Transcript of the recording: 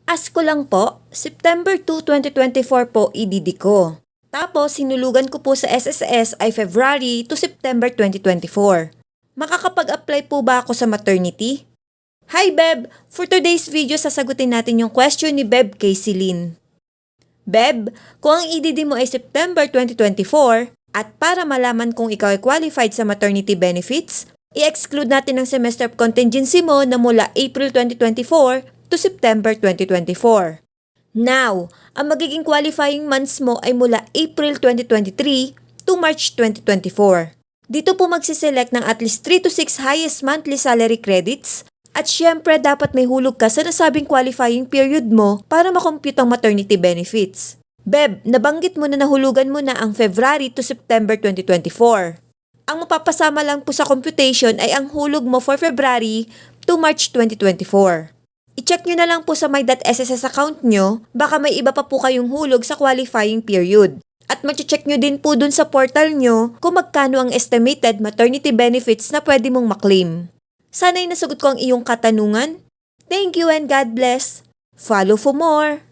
Ask ko lang po, September 2, 2024 po ididi ko. Tapos sinulugan ko po sa SSS ay February to September 2024. Makakapag-apply po ba ako sa maternity? Hi Beb! For today's video sasagutin natin yung question ni Beb kay Celine. Beb, kung ang EDD mo ay September 2024 at para malaman kung ikaw ay qualified sa maternity benefits, i-exclude natin ang semester of contingency mo na mula April 2024 to September 2024. Now, ang magiging qualifying months mo ay mula April 2023 to March 2024. Dito po magsiselect ng at least 3 to 6 highest monthly salary credits at syempre dapat may hulog ka sa nasabing qualifying period mo para makompute ang maternity benefits. Beb, nabanggit mo na nahulugan mo na ang February to September 2024. Ang mapapasama lang po sa computation ay ang hulog mo for February to March 2024. I-check nyo na lang po sa my.sss account nyo, baka may iba pa po kayong hulog sa qualifying period. At mag-check nyo din po dun sa portal nyo kung magkano ang estimated maternity benefits na pwede mong maklaim. Sana'y nasagot ko ang iyong katanungan. Thank you and God bless. Follow for more!